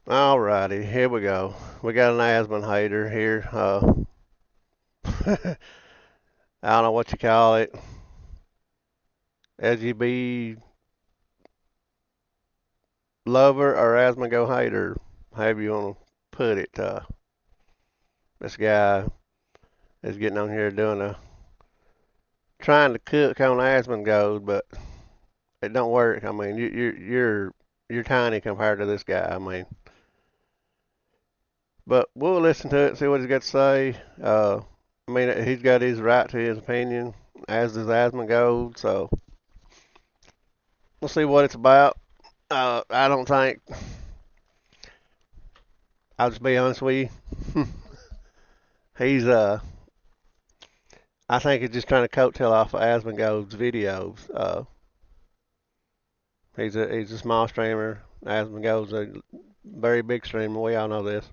Alrighty, here we go. We got an Asmon hater here. I don't know what you call it. LGB lover or Asmongold hater, however you want to put it. This guy is getting on here doing trying to cook on Asmongold, but it don't work. I mean, you're tiny compared to this guy. I mean, but we'll listen to it and see what he's got to say. I mean, he's got his right to his opinion, as does Asmongold. So we'll see what it's about. I don't think. I'll just be honest with you. He's I think he's just trying to coattail off of Asmongold's videos. He's a small streamer. Asmongold's a very big streamer. We all know this.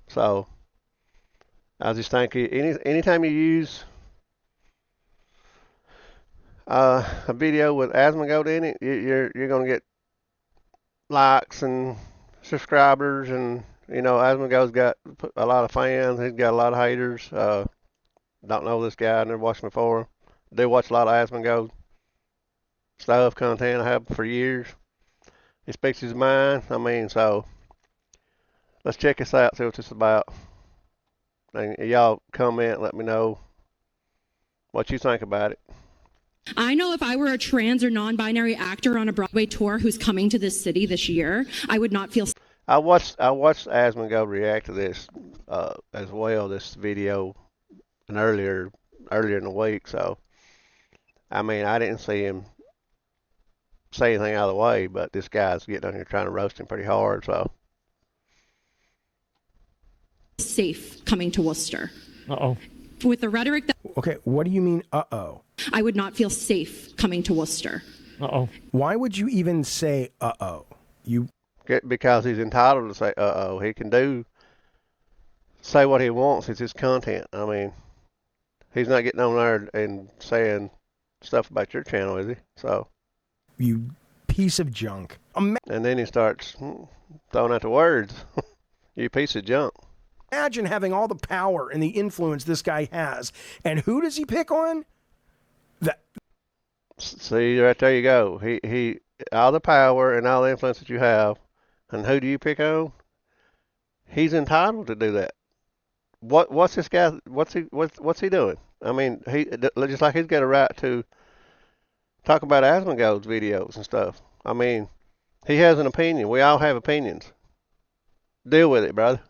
So I just think anytime you use a video with Asmongold in it, you're gonna get likes and subscribers, and Asmongold's got a lot of fans. He's got a lot of haters. Don't know this guy. Never watched him before. Do watch a lot of Asmongold stuff, content. I have for years. He speaks his mind. I mean, so let's check this out. See what this is about. And y'all comment. Let me know what you think about it. I know if I were a trans or non-binary actor on a Broadway tour who's coming to this city this year, I would not feel. I watched Asmongold react to this as well. This video and earlier in the week. So I mean, I didn't see him say anything out of the way, but this guy's getting on here trying to roast him pretty hard. So Safe coming to Worcester. Uh-oh. With the rhetoric that Okay, what do you mean, uh-oh? I would not feel safe coming to Worcester. Uh-oh. Why would you even say uh-oh? because he's entitled to say uh-oh. He can say what he wants. It's his content. I mean, he's not getting on there and saying stuff about your channel, is he? So You piece of junk. and then he starts throwing out the words. You piece of junk. Imagine having all the power and the influence this guy has. And who does he pick on? See, right there you go. He all the power and all the influence that you have, and who do you pick on? He's entitled to do that. What's this guy? What's he doing? I mean, he just like he's got a right to talk about Asmongold's videos and stuff. I mean, he has an opinion. We all have opinions. Deal with it, brother.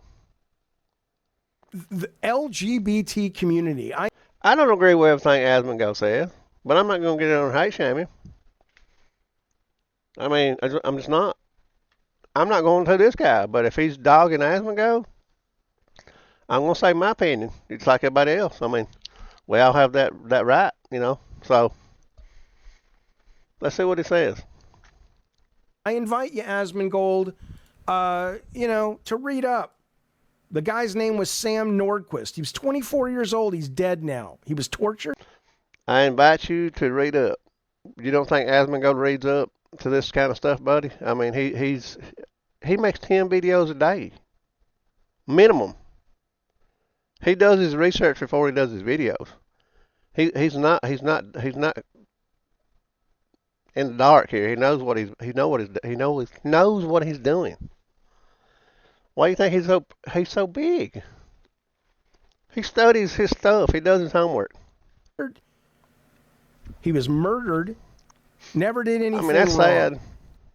The LGBT community. I don't agree with everything Asmongold says, but I'm not going to get on and hate shame him. I mean, I'm just not. I'm not going to this guy, but if he's dogging Asmongold, I'm going to say my opinion. It's like everybody else. I mean, we all have that right, So let's see what he says. I invite you, Asmongold, to read up. The guy's name was Sam Nordquist. He was 24 years old. He's dead now. He was tortured. I invite you to read up. You don't think Asmongold reads up to this kind of stuff, buddy? I mean, he makes 10 videos a day, minimum. He does his research before he does his videos. He's not in the dark here. He knows what he's doing. Why do you think he's so big? He studies his stuff. He does his homework. He was murdered. Never did anything I mean, that's wrong. sad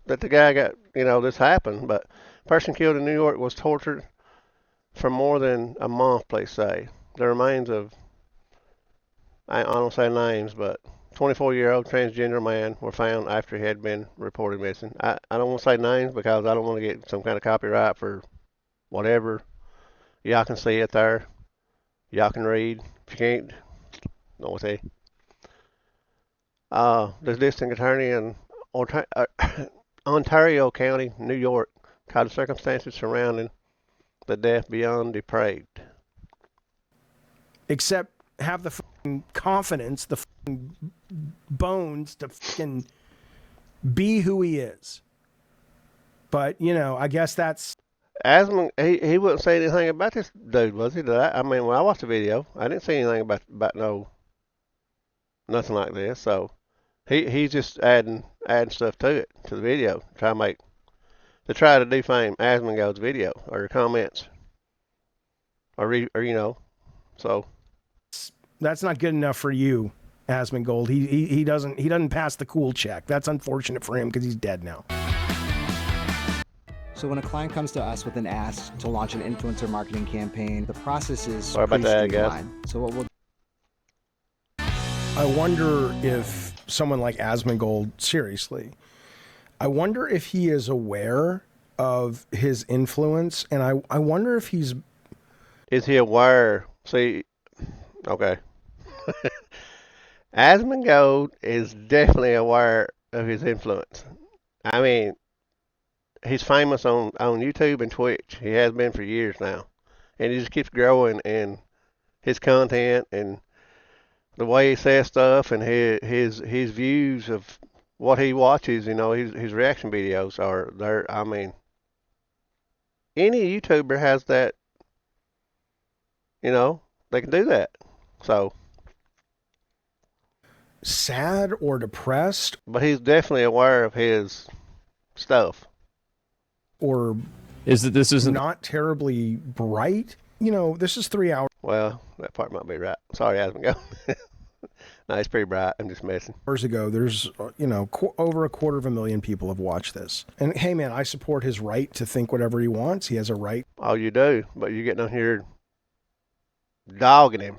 that the guy got, this happened. But person killed in New York was tortured for more than a month, police say. The remains of, I don't say names, but 24-year-old transgender man were found after he had been reported missing. I don't want to say names because I don't want to get some kind of copyright for whatever. Y'all can see it there. Y'all can read. If you can't, no one say. The district attorney in Ontario County, New York, called the circumstances surrounding the death beyond depraved. Except have the confidence, the bones to be who he is. But I guess that's Asmund, he wouldn't say anything about this dude, was he? I mean, when I watched the video, I didn't see anything about nothing like this. So he's just adding stuff to it to the video, to try to defame Asmongold's video or comments or. So that's not good enough for you, Asmongold. He doesn't pass the cool check. That's unfortunate for him because he's dead now. So when a client comes to us with an ask to launch an influencer marketing campaign, the process is sorry about pretty that, guys. streamlined. So what we'll I wonder if someone like Asmongold, seriously, I wonder if he is aware of his influence, and I wonder if he's... Is he aware? See, okay. Asmongold is definitely aware of his influence. I mean, he's famous on YouTube and Twitch. He has been for years now. And he just keeps growing in his content and the way he says stuff and his views of what he watches, his reaction videos are there. I mean, any YouTuber has that, they can do that. So, sad or depressed, but he's definitely aware of his stuff. Or this isn't not terribly bright. This is 3 hours. Well, that part might be right. Sorry, Asmongold. No, it's pretty bright. I'm just messing. Years ago, there's over 250,000 people have watched this. And hey, man, I support his right to think whatever he wants. He has a right. Oh, you do, but you're getting on here dogging him.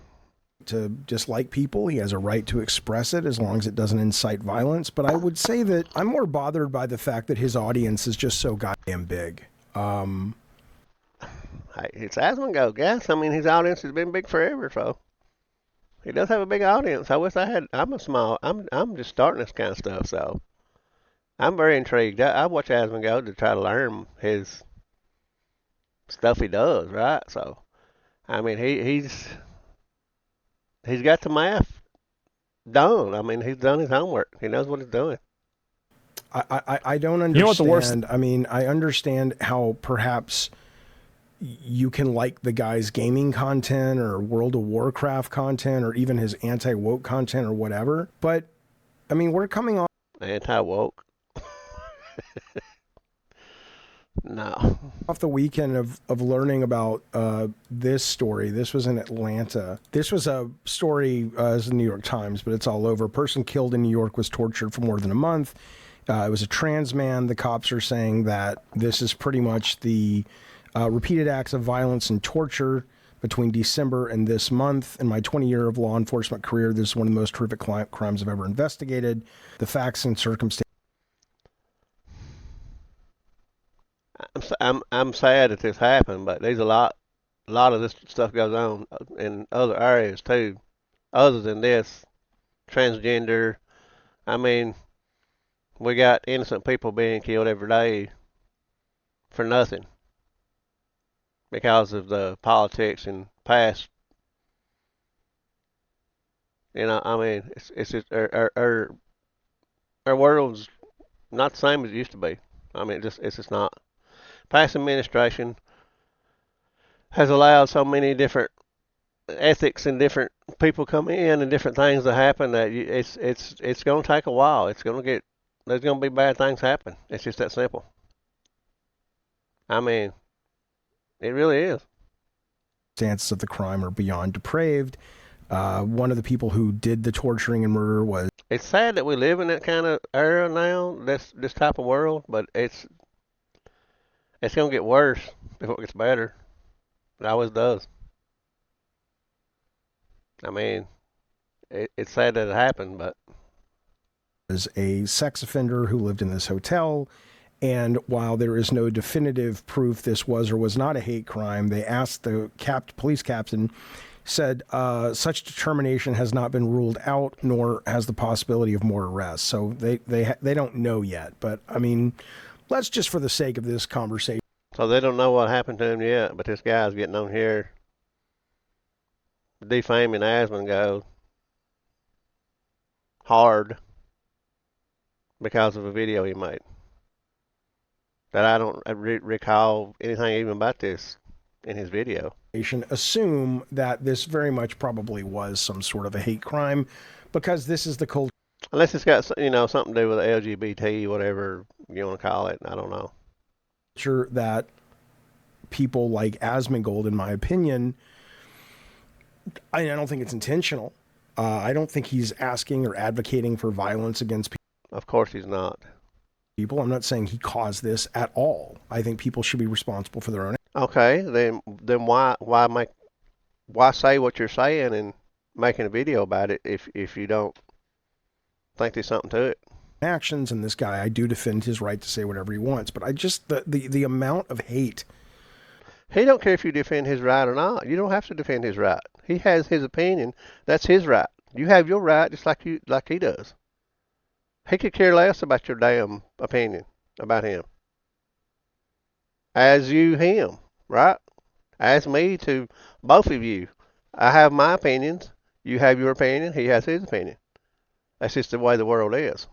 To dislike people. He has a right to express it as long as it doesn't incite violence. But I would say that I'm more bothered by the fact that his audience is just so goddamn big. It's Asmongold, guys. I mean, his audience has been big forever, so he does have a big audience. I wish I had. I'm just starting this kind of stuff, so I'm very intrigued. I watch Asmongold to try to learn his stuff he does, right? So, I mean, he's got the math done. I mean, he's done his homework. He knows what he's doing. I don't understand. You know what the worst? I mean, I understand how perhaps you can like the guy's gaming content or World of Warcraft content or even his anti-woke content or whatever. But, I mean, we're coming off... Anti-woke? No. Off the weekend of learning about this story. This was in Atlanta. This was a story, as the New York Times, but it's all over. A person killed in New York was tortured for more than a month. It was a trans man. The cops are saying that this is pretty much the repeated acts of violence and torture between December and this month. In my 20-year of law enforcement career, this is one of the most horrific crimes I've ever investigated. The facts and circumstances. I'm sad that this happened, but there's a lot of this stuff goes on in other areas too, other than this transgender. I mean, we got innocent people being killed every day for nothing because of the politics and past. I mean, it's just our world's not the same as it used to be. I mean, it's just not. Past administration has allowed so many different ethics and different people come in and different things to happen that it's going to take a while. There's going to be bad things happen. It's just that simple. I mean, it really is. Circumstances of the crime are beyond depraved. One of the people who did the torturing and murder was... It's sad that we live in that kind of era now, this type of world, but it's going to get worse before it gets better. It always does. I mean, it's sad that it happened, but... was a sex offender who lived in this hotel, and while there is no definitive proof this was or was not a hate crime, they asked the police captain, said such determination has not been ruled out, nor has the possibility of more arrests. So they don't know yet, but I mean... Let's just, for the sake of this conversation. So they don't know what happened to him yet, but this guy's getting on here defaming Asmongold hard because of a video he made. that I don't recall anything even about this in his video. Assume that this very much probably was some sort of a hate crime, because this is the culture Unless it's got something to do with LGBT, whatever you want to call it. I don't know. that people like Asmongold, in my opinion, I don't think it's intentional. I don't think he's asking or advocating for violence against Of course he's not. people. I'm not saying he caused this at all. I think people should be responsible for their own. Okay, then why say what you're saying and making a video about it if you don't think there's something to it? Actions. And this guy, I do defend his right to say whatever he wants, but I just the amount of hate. He don't care if you defend his right or not. You don't have to defend his right. He has his opinion. That's his right. You have your right just like he does. He could care less about your damn opinion about him. As you him, right? As me to both of you. I have my opinions. You have your opinion. He has his opinion. That's just the way the world is.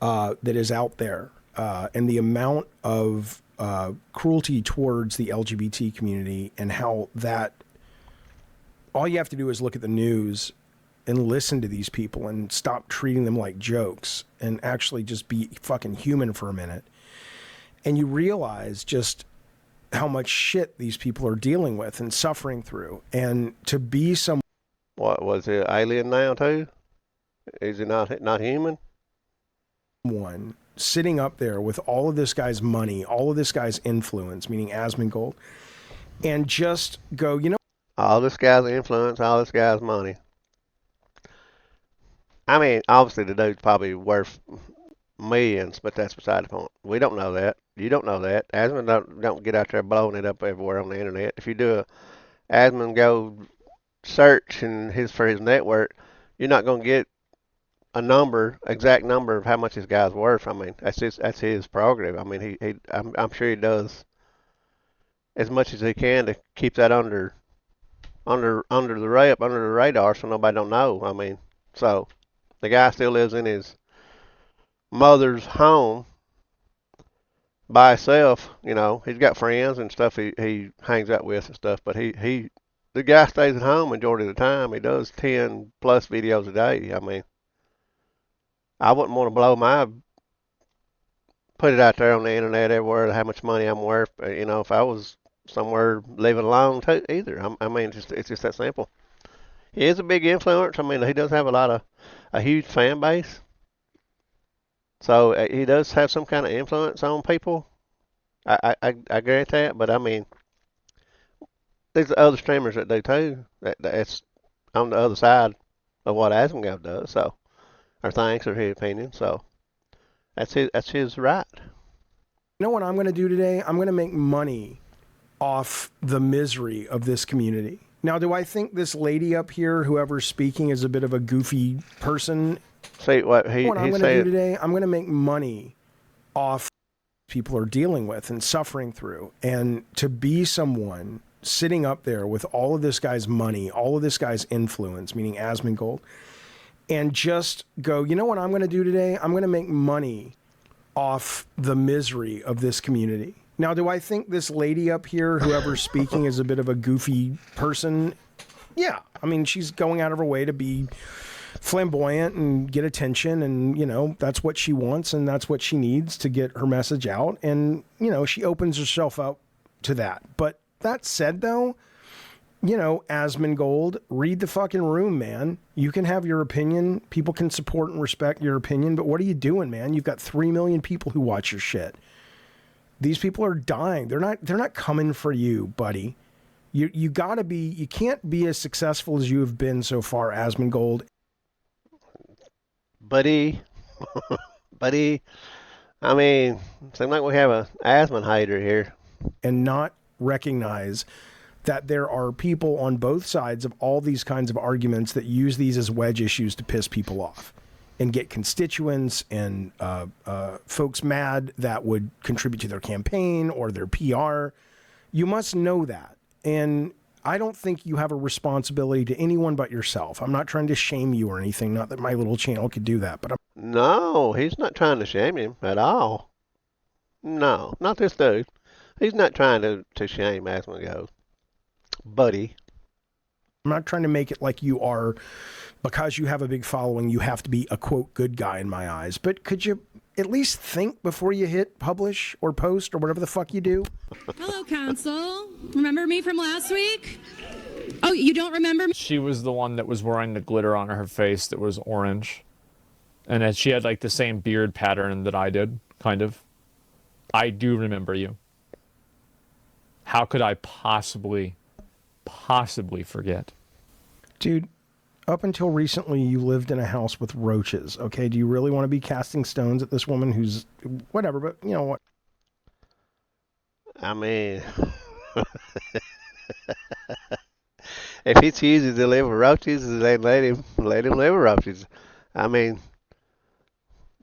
That is out there, and the amount of cruelty towards the LGBT community, and how that all you have to do is look at the news and listen to these people and stop treating them like jokes and actually just be fucking human for a minute. And you realize just how much shit these people are dealing with and suffering through. And to be What was it? Alien now too? Is he not human? someone sitting up there with all of this guy's money, all of this guy's influence, meaning Asmongold, and just go, All this guy's influence, all this guy's money. I mean, obviously the dude's probably worth millions, but that's beside the point. We don't know that. You don't know that. Asmon don't get out there blowing it up everywhere on the internet. If you do a Asmongold search for his network, you're not going to get a exact number of how much this guy's worth. I mean, that's his prerogative. I mean, I'm sure he does as much as he can to keep that under the radar, so nobody don't know. I mean, so the guy still lives in his mother's home by himself. He's got friends and stuff he hangs out with and stuff, but the guy stays at home majority of the time. He does 10 plus videos a day. I mean, I wouldn't want to put it out there on the internet everywhere how much money I'm worth. If I was somewhere living alone too, either. I mean, it's just that simple. He is a big influence. I mean, he does have a huge fan base. So he does have some kind of influence on people. I grant that, but I mean, there's other streamers that do too. That's on the other side of what Asmongold does. So, or thinks, or his opinion. So that's his right. You know what I'm going to do today? I'm going to make money off the misery of this community. Now, do I think this lady up here, whoever's speaking, is a bit of a goofy person? See what I'm going to do today? I'm going to make money off people are dealing with and suffering through. And to be someone sitting up there with all of this guy's money, all of this guy's influence, meaning Asmongold, and just go, you know what I'm going to do today? I'm going to make money off the misery of this community. Now, do I think this lady up here, whoever's speaking, is a bit of a goofy person? Yeah. I mean, she's going out of her way to be flamboyant and get attention, and, that's what she wants and that's what she needs to get her message out. And, she opens herself up to that. But that said, though, Asmongold, read the fucking room, man. You can have your opinion. People can support and respect your opinion, but what are you doing, man? You've got 3 million people who watch your shit. These people are dying. They're not coming for you, buddy. You can't be as successful as you have been so far, Asmongold. Buddy, I mean, seems like we have a Asmon hater here. And not recognize that there are people on both sides of all these kinds of arguments that use these as wedge issues to piss people off and get constituents and folks mad that would contribute to their campaign or their PR. You must know that. And I don't think you have a responsibility to anyone but yourself. I'm not trying to shame you or anything. Not that my little channel could do that, but No, he's not trying to shame him at all. No, not this dude. He's not trying to shame Asmongold, buddy. I'm not trying to make it like you are, because you have a big following, you have to be a quote good guy in my eyes. But could you at least think before you hit publish or post or whatever the fuck you do? Hello, Council. Remember me from last week? Oh, you don't remember me? She was the one that was wearing the glitter on her face that was orange. And then she had like the same beard pattern that I did, kind of. I do remember you. How could I possibly forget? Dude, up until recently, you lived in a house with roaches, okay? Do you really want to be casting stones at this woman who's whatever, but you know what? I mean, if he chooses to live with roaches, then let him live with roaches. I mean,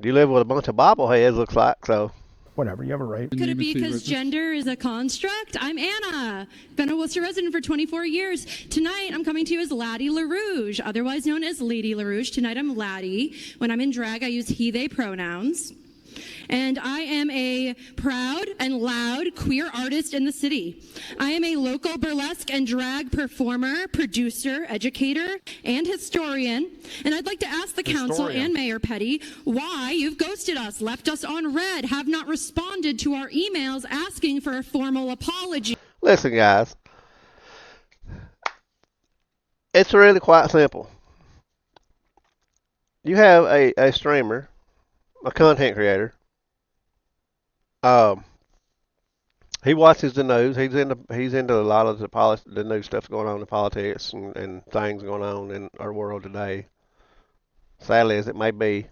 you live with a bunch of bobbleheads, looks like, so. Whatever, you have a right. Could it be because gender is a construct? I'm Anna, been a Worcester resident for 24 years. Tonight, I'm coming to you as Laddie LaRouge, otherwise known as Lady LaRouge. Tonight, I'm Laddie. When I'm in drag, I use he, they pronouns. And I am a proud and loud queer artist in the city. I am a local burlesque and drag performer, producer, educator, and historian. And I'd like to ask the council and Mayor Petty why you've ghosted us, left us on red, have not responded to our emails asking for a formal apology. Listen, guys, it's really quite simple. You have a streamer, a content creator. He watches the news. He's into a lot of the new stuff going on in politics and things going on in our world today. Sadly as it may be,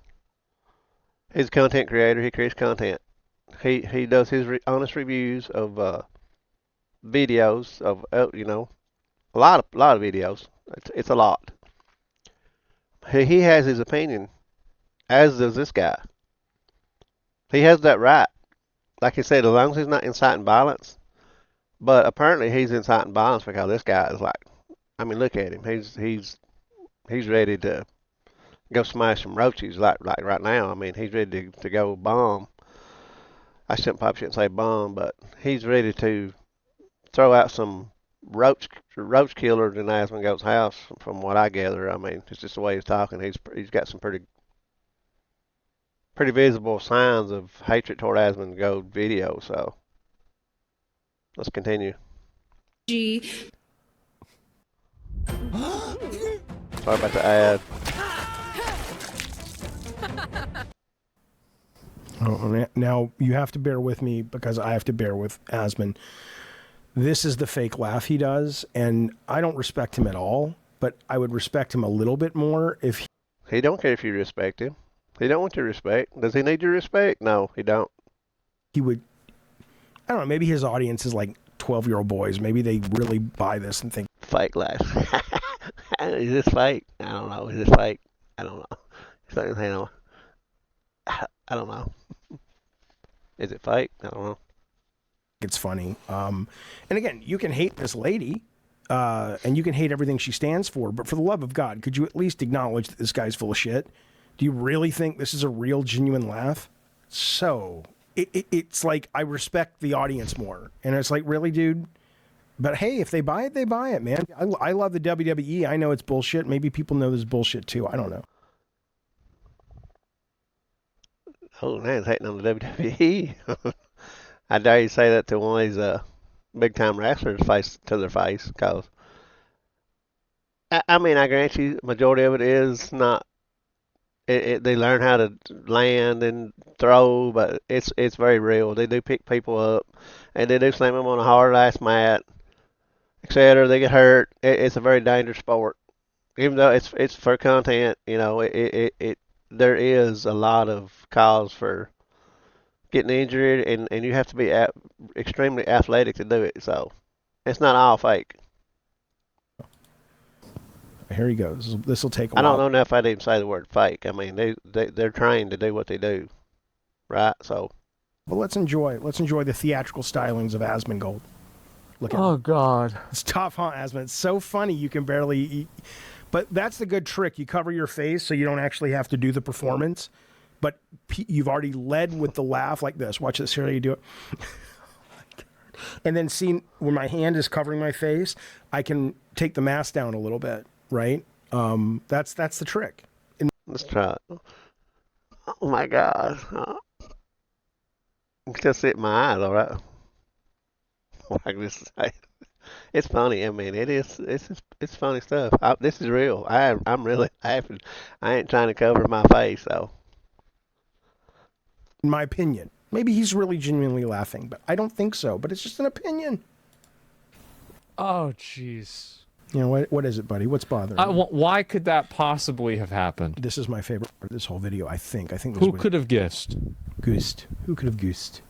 he's a content creator. He creates content. He does his honest reviews of videos of a lot of videos. It's a lot. He has his opinion, as does this guy. He has that right. Like I said, as long as he's not inciting violence. But apparently he's inciting violence because this guy is like, I mean, look at him. He's ready to go smash some roaches like right now. I mean, he's ready to go bomb. Probably shouldn't say bomb, but he's ready to throw out some roach killers in Asmongold's house. From what I gather, I mean, it's just the way he's talking. He's got some pretty visible signs of hatred toward Asmongold video. So let's continue. Sorry about the ad. Oh, now you have to bear with me because I have to bear with Asmon. This is the fake laugh he does, and I don't respect him at all, but I would respect him a little bit more if he don't care if you respect him. He don't want your respect. Does he need your respect? No, he don't. He would, I don't know, maybe his audience is like 12-year-old boys. Maybe they really buy this and think, fake laugh. Is this fake? I don't know. Is this fake? I don't know. I don't know. Is it fake? I don't know. it's funny. And again, you can hate this lady, and you can hate everything she stands for, but for the love of God, could you at least acknowledge that this guy's full of shit? Do you really think this is a real, genuine laugh? So, it's like, I respect the audience more. And it's like, really, dude? But hey, if they buy it, they buy it, man. I love the WWE. I know it's bullshit. Maybe people know this bullshit too. I don't know. Oh, man, it's hating on the WWE. I dare you say that to one of these big-time wrestlers face to their face, because, I mean, I grant you, majority of it is not, they learn how to land and throw, but it's very real. They do pick people up, and they do slam them on a hard-ass mat, etc. They get hurt. It's a very dangerous sport. Even though it's for content, you know, there is a lot of cause for getting injured, and you have to be extremely athletic to do it. So it's not all fake. Here he goes. This will take a while. I don't know enough. I'd even say the word fake. I mean, they're trained to do what they do, right? So, but let's enjoy the theatrical stylings of Asmongold. Look at Oh, God. It's tough, huh, Asmon? It's so funny you can barely eat. But that's the good trick. You cover your face so you don't actually have to do the performance. but you've already led with the laugh like this. Watch this. Here how you do it. And then see when my hand is covering my face, I can take the mask down a little bit, right? That's the trick. Let's try it. Oh my God. You can still see it in my eyes, all right? Like this, it's funny. I mean, it is. It's funny stuff. This is real. I'm really laughing. I ain't trying to cover my face though. In my opinion. Maybe he's really genuinely laughing, but I don't think so. But it's just an opinion. Oh, jeez. You know, what is it, buddy? What's bothering you? Why could that possibly have happened? This is my favorite part of this whole video, I think. This Who could have guessed? Goosed. Who could have goosed?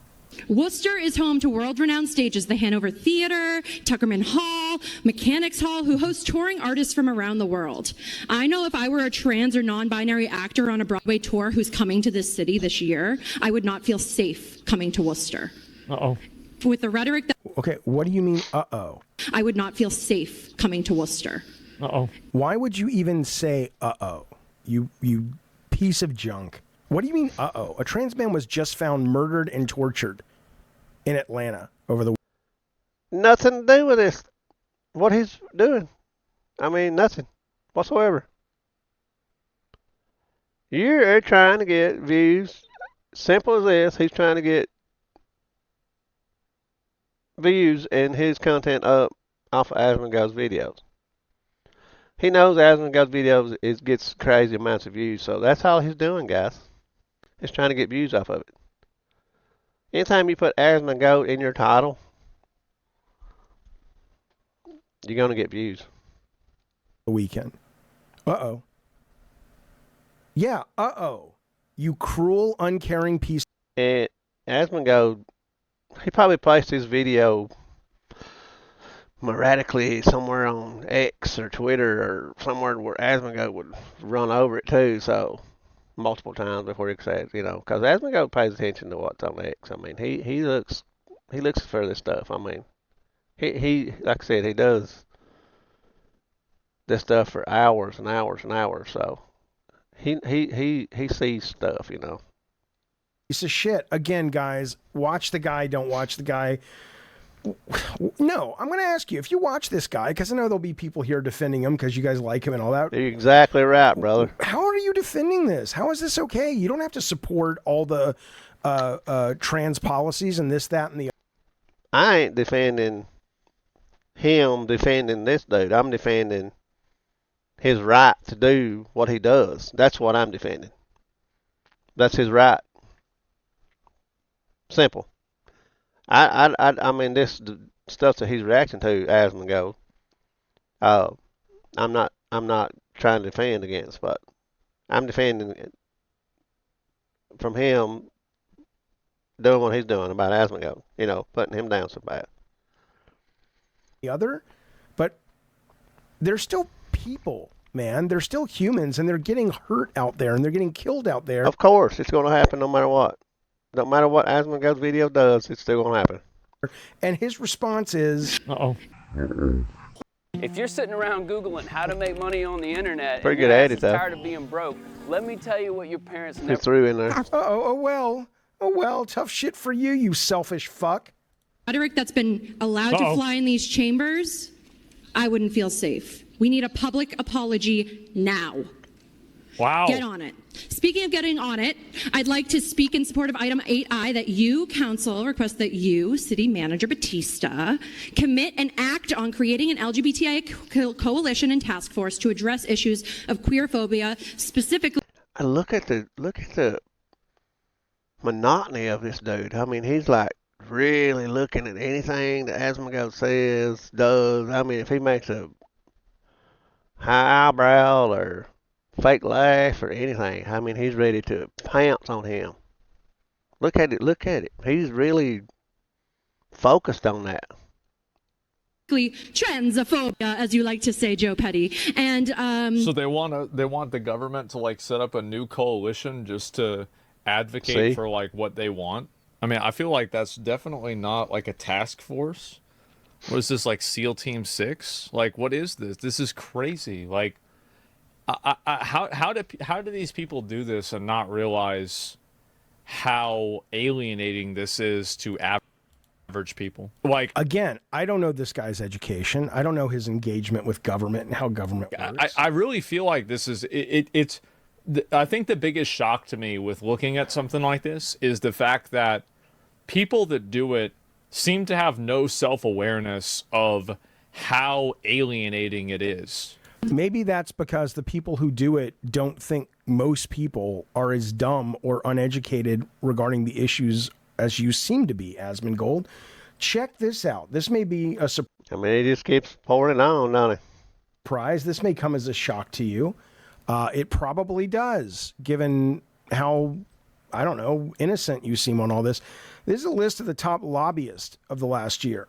Worcester is home to world-renowned stages, the Hanover Theater, Tuckerman Hall, Mechanics Hall, who host touring artists from around the world. I know if I were a trans or non-binary actor on a Broadway tour who's coming to this city this year, I would not feel safe coming to Worcester. Uh-oh. With the rhetoric that... Okay, what do you mean, uh-oh? I would not feel safe coming to Worcester. Uh-oh. Why would you even say uh-oh? You piece of junk. What do you mean, uh-oh? A trans man was just found murdered and tortured in Atlanta over the... Nothing to do with this. What he's doing. I mean, nothing whatsoever. You're trying to get views. Simple as this. He's trying to get views and his content up off of Asmongold's videos. He knows Asmongold's videos gets crazy amounts of views, so that's all he's doing, guys. He's trying to get views off of it. Anytime you put Asmongold in your title, you're going to get views. weekend. Uh-oh. Yeah, uh-oh. You cruel, uncaring piece. And Asmongold, he probably placed his video erratically somewhere on X or Twitter or somewhere where Asmongold would run over it too, so multiple times before he says, because Asmongold pays attention to what's on X. I mean, he looks for this stuff. I mean, he like I said, he does this stuff for hours and hours and hours, so he sees stuff, Piece of shit. Again, guys, watch the guy, don't watch the guy. No, I'm going to ask you, if you watch this guy, because I know there'll be people here defending him because you guys like him and all that. You're exactly right, brother. How are you defending this? How is this okay? You don't have to support all the trans policies and this, that, and the... I ain't defending him defending this dude. I'm defending his right to do what he does. That's what I'm defending. That's his right. Simple. I mean, this stuff that he's reacting to, Asmongold. I'm not trying to defend against, but I'm defending it from him doing what he's doing about Asmongold. Putting him down so bad. The other, but they're still people, man. They're still humans, and they're getting hurt out there, and they're getting killed out there. Of course, it's going to happen no matter what. No matter what Asmongold's video does, it's still going to happen. And his response is, Uh-oh. If you're sitting around Googling how to make money on the internet Pretty and good your at ass it, is though. tired of being broke, let me tell you what your parents He never... threw in there. oh well, tough shit for you, you selfish fuck. Rhetoric that's been allowed to fly in these chambers, I wouldn't feel safe. We need a public apology now. Wow. Get on it. Speaking of getting on it, I'd like to speak in support of item 8I that you, council, request that you, city manager Batista, commit and act on creating an LGBTI coalition and task force to address issues of queerphobia, specifically. Look at the monotony of this dude. I mean, he's like really looking at anything that Asmongold says, does. I mean, if he makes a high eyebrow or fake laugh or anything, I mean, he's ready to pounce on him. Look at it. He's really focused on that. Transophobia, as you like to say, Joe Petty. And So they want the government to set up a new coalition just to advocate for what they want. I mean, I feel like that's definitely not a task force. What is this, SEAL Team 6? What is this? This is crazy. How do these people do this and not realize how alienating this is to average people? Like, Again, I don't know this guy's education. I don't know his engagement with government and how government works. I really feel like this is it's. I think the biggest shock to me with looking at something like this is the fact that people that do it seem to have no self-awareness of how alienating it is. Maybe that's because the people who do it don't think most people are as dumb or uneducated regarding the issues as you seem to be, Asmongold. Check this out. This may be a I mean, he just keeps pouring on, doesn't he? surprise. This may come as a shock to you. It probably does, given how, I don't know, innocent you seem on all this. This is a list of the top lobbyists of the last year.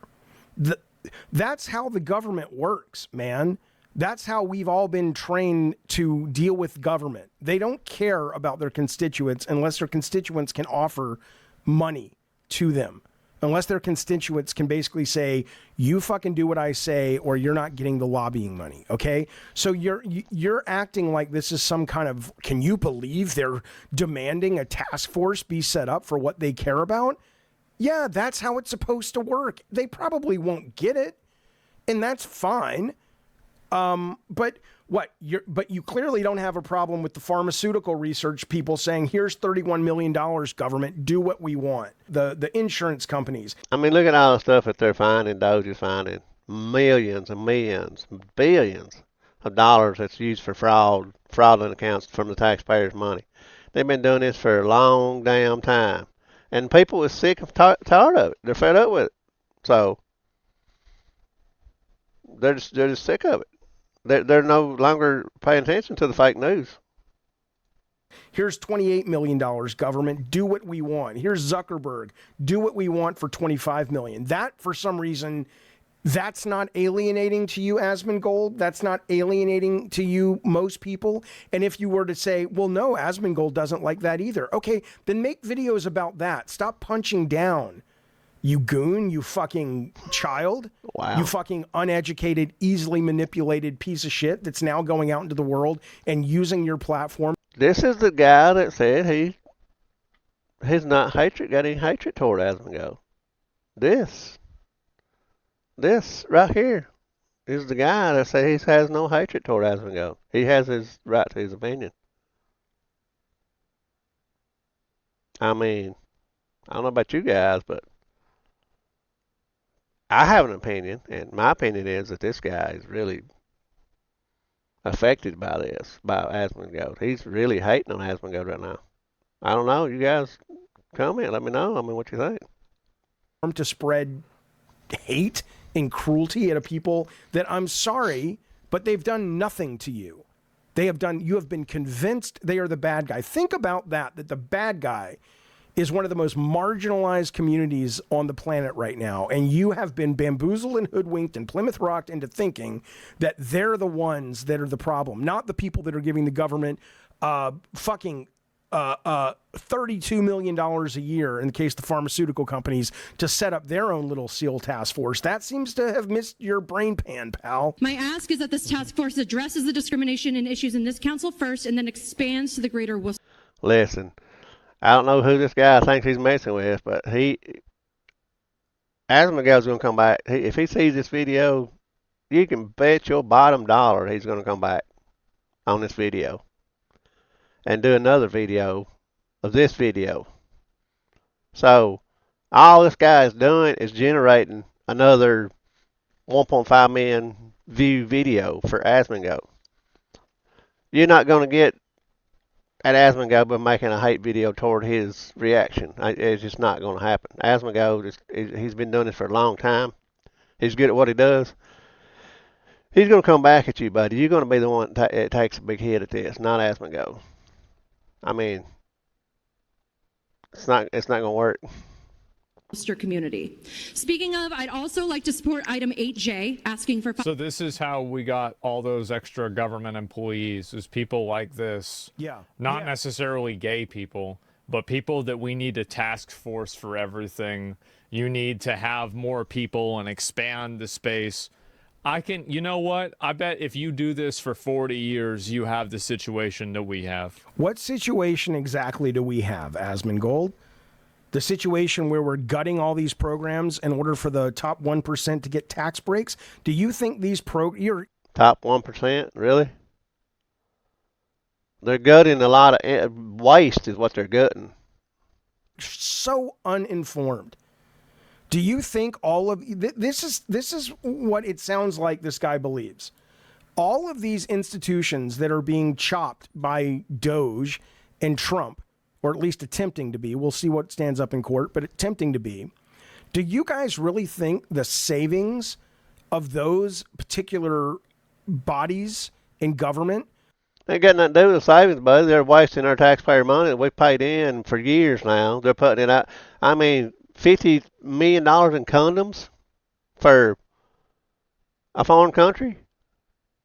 That's how the government works, man. That's how we've all been trained to deal with government. They don't care about their constituents unless their constituents can offer money to them. Unless their constituents can basically say, you fucking do what I say or you're not getting the lobbying money, okay? So you're acting like this is some kind of, can you believe they're demanding a task force be set up for what they care about? Yeah, that's how it's supposed to work. They probably won't get it, and that's fine. But you clearly don't have a problem with the pharmaceutical research people saying, here's $31 million, government, do what we want. The insurance companies. I mean, look at all the stuff that they're finding, Doge is finding. Millions and millions, billions of dollars that's used for fraudulent accounts from the taxpayers' money. They've been doing this for a long damn time. And people are sick of tired of it. They're fed up with it. So they're just sick of it. They're no longer paying attention to the fake news. Here's $28 million, government, do what we want. Here's Zuckerberg, do what we want for $25 million. That, for some reason, that's not alienating to you, Asmongold. That's not alienating to you, most people. And if you were to say, well, no, Asmongold doesn't like that either. Okay, then make videos about that. Stop punching down. You goon, you fucking child, Wow. you fucking uneducated, easily manipulated piece of shit that's now going out into the world and using your platform. This is the guy that said he's not got any hatred toward Asmongold. This right here is the guy that says he has no hatred toward Asmongold. He has his right to his opinion. I mean, I don't know about you guys, but I have an opinion, and my opinion is that this guy is really affected by this, by Asmongold. He's really hating on Asmongold right now. I don't know. You guys comment. Let me know. I mean, what you think. To spread hate and cruelty at a people that, I'm sorry, but they've done nothing to you. You have been convinced they are the bad guy. Think about that the bad guy is one of the most marginalized communities on the planet right now. And you have been bamboozled and hoodwinked and Plymouth Rocked into thinking that they're the ones that are the problem, not the people that are giving the government $32 million a year, in the case of the pharmaceutical companies, to set up their own little SEAL task force. That seems to have missed your brain pan, pal. My ask is that this task force addresses the discrimination and issues in this council first and then expands to the greater Worcester. Listen, I don't know who this guy thinks he's messing with, but Asmongold's going to come back. If he sees this video, you can bet your bottom dollar he's going to come back on this video and do another video of this video. So all this guy is doing is generating another 1.5 million view video for Asmongold. You're not going to get at Asmongold by making a hate video toward his reaction. It's just not going to happen. Asmongold, he's been doing this for a long time. He's good at what he does. He's going to come back at you, buddy. You're going to be the one that takes a big hit at this, not Asmongold. I mean, it's not going to work. Community. Speaking of, I'd also like to support item 8J, asking for. So this is how we got all those extra government employees, is people like this. Yeah. Not necessarily gay people, but people that we need a task force for everything. You need to have more people and expand the space. You know what? I bet if you do this for 40 years, you have the situation that we have. What situation exactly do we have, Asmongold? The situation where we're gutting all these programs in order for the top 1% to get tax breaks? Do you think these Top 1%? Really? They're gutting a lot of waste is what they're gutting. So uninformed. Do you think all of this is what it sounds like this guy believes? All of these institutions that are being chopped by Doge and Trump, or at least attempting to be, we'll see what stands up in court, but attempting to be. Do you guys really think the savings of those particular bodies in government? They got nothing to do with the savings, buddy. They're wasting our taxpayer money that we paid in for years now. They're putting it out. I mean, $50 million in condoms for a foreign country?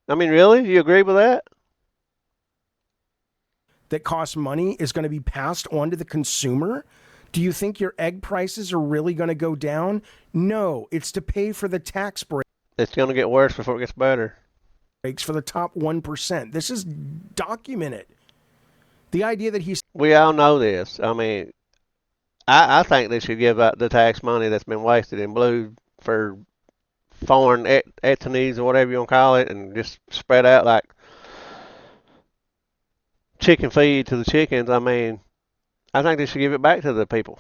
I mean, really? You agree with that? That costs money is going to be passed on to the consumer? Do you think your egg prices are really going to go down? No, it's to pay for the tax break. It's going to get worse before it gets better. Breaks for the top 1%. This is documented. The idea that he's... We all know this. I mean, I think they should give out the tax money that's been wasted in blue for foreign ethnies or whatever you want to call it, and just spread out like chicken feed to the chickens. I mean, I think they should give it back to the people.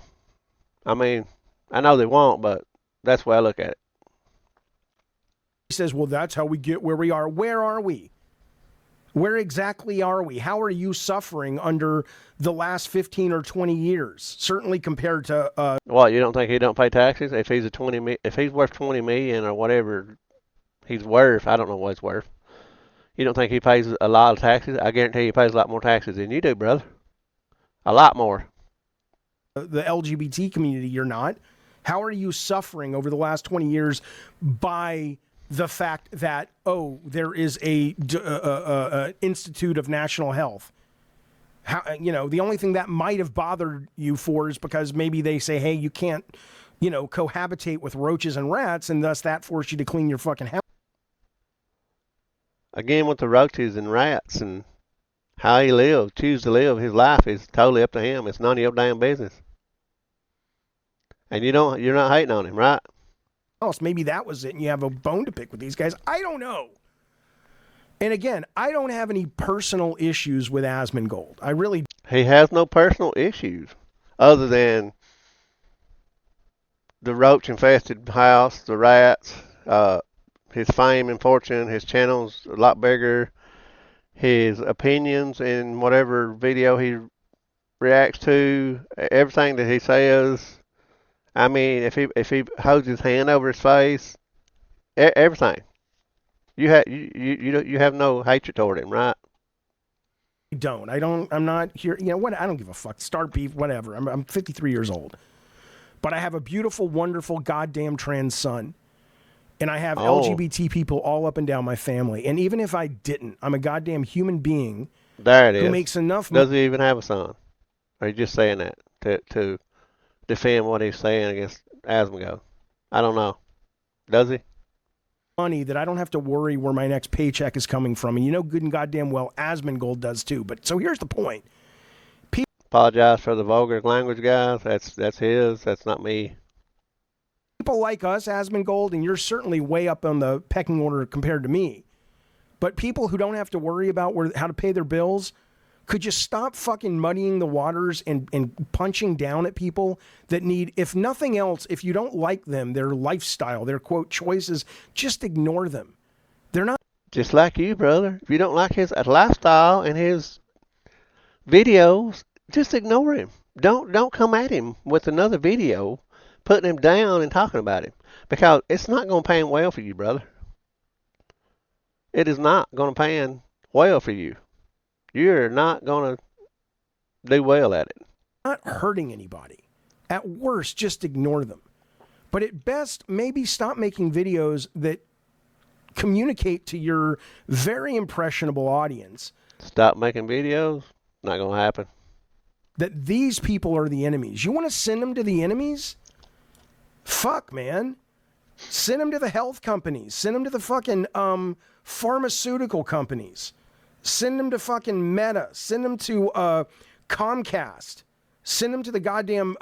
I mean, I know they won't, but that's the way I look at it. He says, well, that's how we get where we are. Where are we? Where exactly are we? How are you suffering under the last 15 or 20 years? Certainly compared to... What, you don't think he don't pay taxes? If he's worth 20 million or whatever he's worth, I don't know what he's worth. You don't think he pays a lot of taxes? I guarantee he pays a lot more taxes than you do, brother. A lot more. The LGBT community, you're not. How are you suffering over the last 20 years by the fact that, oh, there is a Institute of National Health? How, the only thing that might have bothered you for is because maybe they say, hey, you can't, cohabitate with roaches and rats, and thus that forced you to clean your fucking house. Again, with the roaches and rats and how he choose to live his life is totally up to him. It's none of your damn business. And you're not hating on him, right? Maybe that was it, and you have a bone to pick with these guys. I don't know. And again, I don't have any personal issues with Asmongold. I really... He has no personal issues other than the roach-infested house, the rats, his fame and fortune. His channel's a lot bigger. His opinions in whatever video he reacts to, everything that he says. I mean, if he holds his hand over his face, everything. You have no hatred toward him, right? I'm not here. What? I don't give a fuck. Start beef, whatever. I'm 53 years old, but I have a beautiful, wonderful, goddamn trans son, and I have LGBT people all up and down my family. And even if I didn't, I'm a goddamn human being. There it is. Who makes enough? Does he even have a son? Or are you just saying that to defend what he's saying against Asmongold? I don't know. Does he? Money that I don't have to worry where my next paycheck is coming from, and good and goddamn well Asmongold does too. But so here's the point. Apologize for the vulgar language, guys. That's his. That's not me. People like us, Asmongold, and you're certainly way up on the pecking order compared to me. But people who don't have to worry about how to pay their bills, could you stop fucking muddying the waters and punching down at people that need, if nothing else, if you don't like them, their lifestyle, their quote choices, just ignore them. They're not. Just like you, brother. If you don't like his lifestyle and his videos, just ignore him. Don't come at him with another video, putting him down and talking about him. Because it's not going to pan well for you, brother. It is not going to pan well for you. You're not going to do well at it. Not hurting anybody. At worst, just ignore them. But at best, maybe stop making videos that communicate to your very impressionable audience. Stop making videos? Not going to happen. That these people are the enemies. You want to send them to the enemies? Fuck, man. Send them to the health companies. Send them to the fucking pharmaceutical companies. Send them to fucking Meta. Send them to Comcast. Send them to the goddamn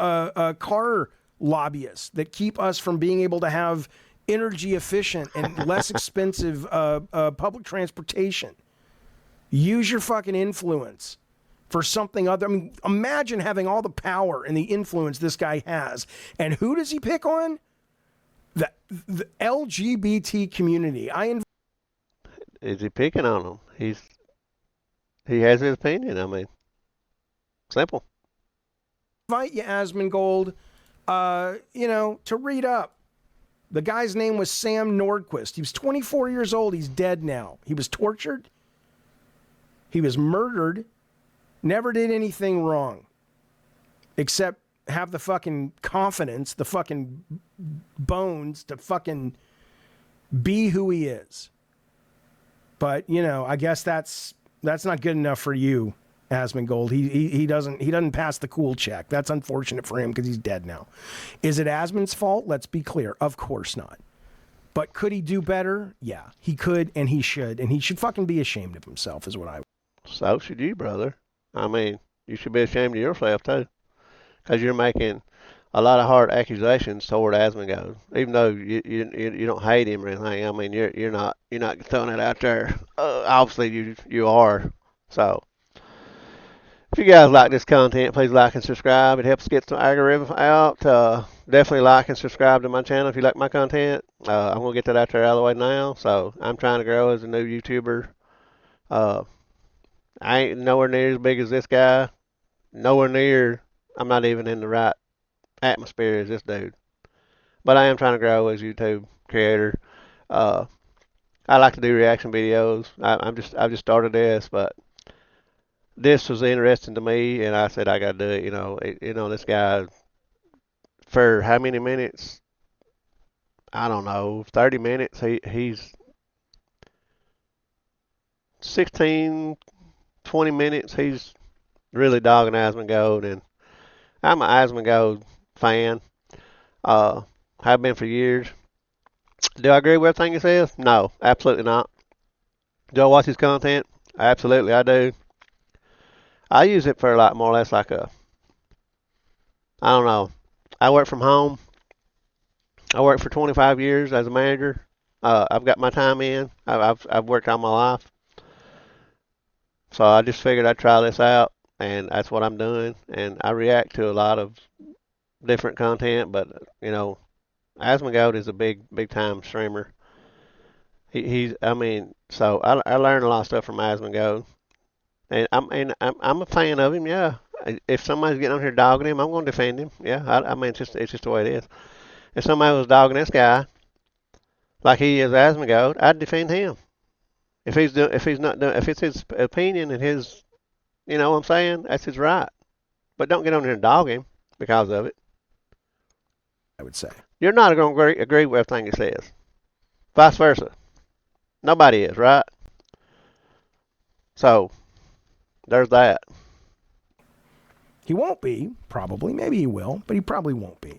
car lobbyists that keep us from being able to have energy efficient and less expensive public transportation. Use your fucking influence for something other. I mean, imagine having all the power and the influence this guy has. And who does he pick on? The LGBT community. Is he picking on them? He has his opinion. I mean, simple. Invite you, Asmongold, to read up. The guy's name was Sam Nordquist. He was 24 years old. He's dead now. He was tortured. He was murdered. Never did anything wrong. Except have the fucking confidence, the fucking bones to fucking be who he is. But, I guess that's not good enough for you, Asmongold. He doesn't pass the cool check. That's unfortunate for him because he's dead now. Is it Asmon's fault? Let's be clear. Of course not. But could he do better? Yeah, he could and he should. And he should fucking be ashamed of himself is what I would. So should you, brother. I mean, you should be ashamed of yourself too, because you're making a lot of hard accusations toward Asmongold, even though you don't hate him or anything. I mean, you're not throwing it out there. Obviously, you are. So, if you guys like this content, please like and subscribe. It helps get some algorithm out. Definitely like and subscribe to my channel if you like my content. I'm gonna get that out there all the way now. So I'm trying to grow as a new YouTuber. I ain't nowhere near as big as this guy. Nowhere near. I'm not even in the right atmosphere as this dude. But I am trying to grow as a YouTube creator. I like to do reaction videos. I've just started this, but this was interesting to me, and I said I got to do it. This guy for how many minutes? I don't know, 30 minutes. He's 16, 20 minutes. He's really dogging Asmongold, and I'm an Asmongold fan. Have been for years. Do I agree with everything he says? No, absolutely not. Do I watch his content? Absolutely, I do. I use it for like more or less like I don't know. I work from home. I worked for 25 years as a manager. I've got my time in. I've worked all my life. So I just figured I'd try this out, and that's what I'm doing. And I react to a lot of different content, but Asmongold is a big time streamer. So I learned a lot of stuff from Asmongold, and I'm a fan of him. Yeah, if somebody's getting on here dogging him, I'm going to defend him. Yeah, I mean it's just the way it is. If somebody was dogging this guy like he is Asmongold, I'd defend him. If it's his opinion and his, what I'm saying, that's his right. But don't get on here and dog him because of it. I would say. You're not going to agree with everything he says. Vice versa. Nobody is, right? So, there's that. He won't be, probably. Maybe he will, but he probably won't be.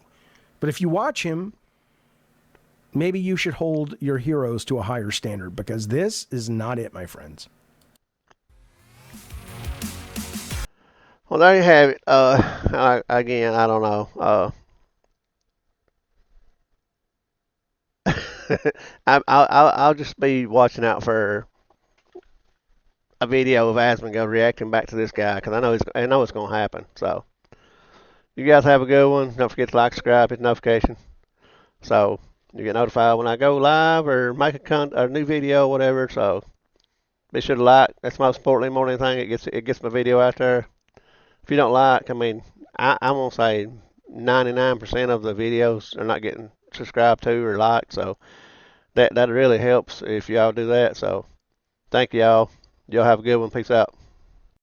But if you watch him, maybe you should hold your heroes to a higher standard, because this is not it, my friends. Well, there you have it. Again, I don't know. I'll just be watching out for a video of Asmongold reacting back to this guy, because I know it's going to happen. So, you guys have a good one. Don't forget to like, subscribe, hit notification, so you get notified when I go live or make a new video, or whatever. So, be sure to like. That's most importantly, more than anything. It gets my video out there. If you don't like, I mean, I'm gonna say 99% of the videos are not getting subscribed to or liked. So that really helps if y'all do that. So thank y'all. Y'all have a good one. Peace out.